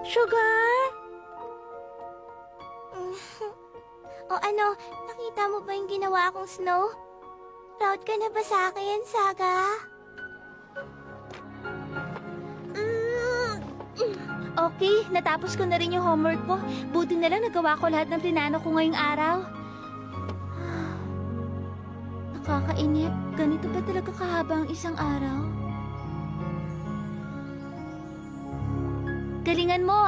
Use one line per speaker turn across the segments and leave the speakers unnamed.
Sugar? O ano, nakita mo ba yung ginawa kong snow? Proud ka na ba sa akin, Saga? Okay, natapos ko na rin yung homework ko. Buti na lang nagawa ko lahat ng plinano ko ngayong araw. Nakakainip. Ganito ba talaga kahaba ang isang araw? Galingan mo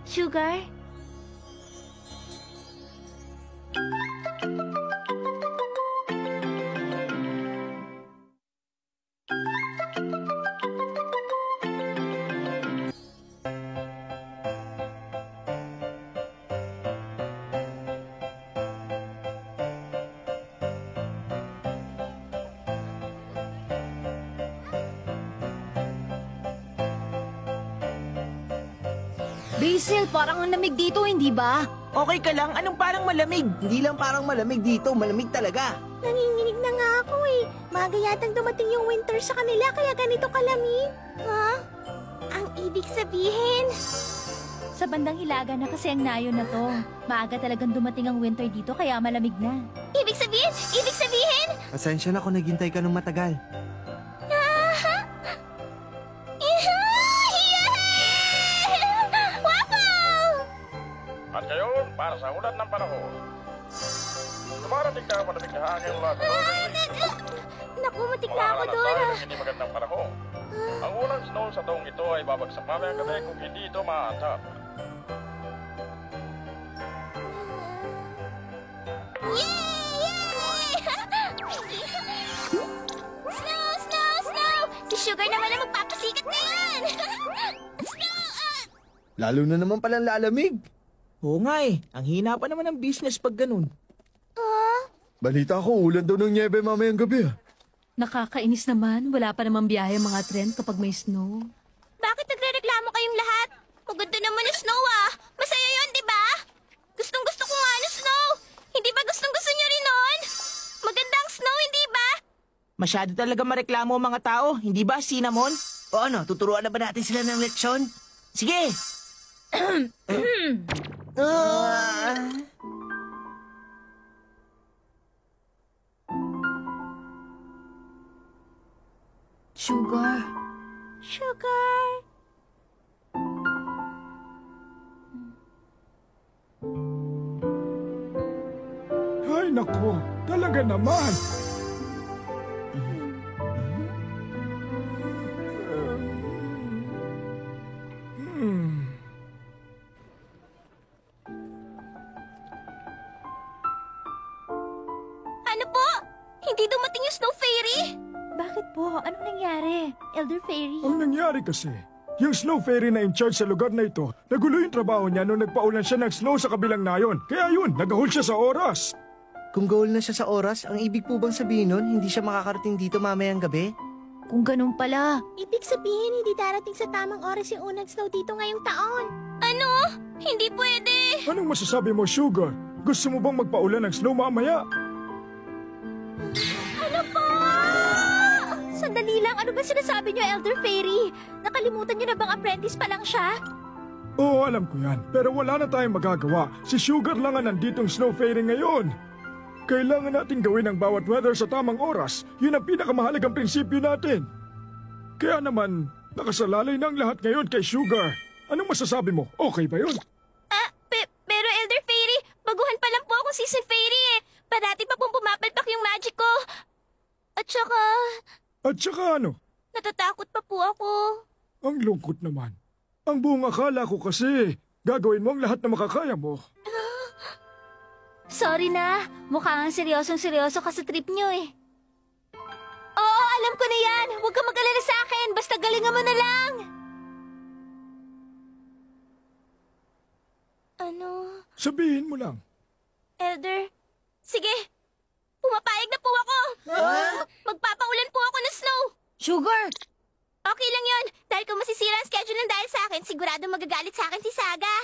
Sugar. Basil, parang ang lamig dito, hindi ba?
Okay ka lang? Anong parang malamig?
Hindi lang parang malamig dito, malamig talaga.
Nanginginig na nga ako Maga yatang dumating yung winter sa kanila kaya ganito kalamig. Ha? Ang ibig sabihin... Sa bandang hilaga na kasi ang nayo na to. Maaga talagang dumating ang winter dito kaya malamig na. Ibig sabihin? Ibig sabihin?
Pasensya na kung naghintay ka ng matagal.
At ngayon, para sa ulat ng panahon. Dumarating na malamig na hangin mula sa
Naku, matik na ako doon.
Hindi magandang panahon. Ang unang snow sa taong ito ay babagsak mamayang gabi kung hindi ito maantap.
Yay! Snow! Snow! Snow! Si Sugar naman ang magpapasikat na yan! Snow!
Lalo na naman palang lalamig.
Oo nga ang hina pa naman ng business pag ganun.
Balita ko, ulan daw ng nyebe mamayang gabi.
Nakakainis naman. Wala pa namang biyahe mga tren kapag may snow.
Bakit nagre-reklamo kayong lahat? Maganda naman yung snow Masaya yun, di ba? Gustong-gusto ko nga ng snow. Hindi ba gustong-gusto nyo rin nun? Magandang snow, hindi ba?
Masyado talaga mareklamo ang mga tao, hindi ba, Cinnamon?
O ano, tuturuan na ba natin sila ng leksyon?
Sige!
Sugar.
Sugar.
Ay, naku. Talaga naman.
Ano po? Hindi dumating yung Snow Fairy?
Bakit po? Anong nangyari? Elder Fairy?
Ang nangyari kasi, yung Snow Fairy na in charge sa lugar na ito, nagulo yung trabaho niya nung nagpaulan siya ng snow sa kabilang nayon. Kaya yun, nagahol siya sa oras.
Kung goal na siya sa oras, ang ibig po bang sabihin nun, hindi siya makakarating dito mamayang gabi?
Kung ganun pala.
Ibig sabihin, hindi darating sa tamang oras yung unang snow dito ngayong taon. Ano? Hindi pwede.
Anong masasabi mo, Sugar? Gusto mo bang magpaulan ng snow mamaya?
Ano po? Sandali lang, ano ba sinasabi niyo, Elder Fairy? Nakalimutan niyo na bang apprentice pa lang siya?
Oo, alam ko yan. Pero wala na tayong magagawa. Si Sugar lang ang nanditong Snow Fairy ngayon. Kailangan natin gawin ang bawat weather sa tamang oras. Yun ang pinakamahalagang prinsipyo natin. Kaya naman, nakasalalay na ang lahat ngayon kay Sugar. Anong masasabi mo? Okay ba yun?
Pero Elder Fairy, baguhan pa lang po akong Season Fairy Parati pa pong pumapalpak yung magic ko. At saka ano? Natatakot pa po ako.
Ang lungkot naman. Ang buong akala ko kasi, gagawin mo ang lahat na makakaya mo.
Sorry na. Mukhang seryosong-seryoso ka sa trip niyo Oo, alam ko na yan. Huwag kang mag-alala sa akin. Basta galingan mo na lang. Ano?
Sabihin mo lang.
Elder, sige. Pumapayag na po ako. Magpapaulan po ako ng snow.
Sugar!
Okay lang yun. Dahil kung masisira ang schedule ng dahil sa akin, sigurado magagalit sa akin si Saga.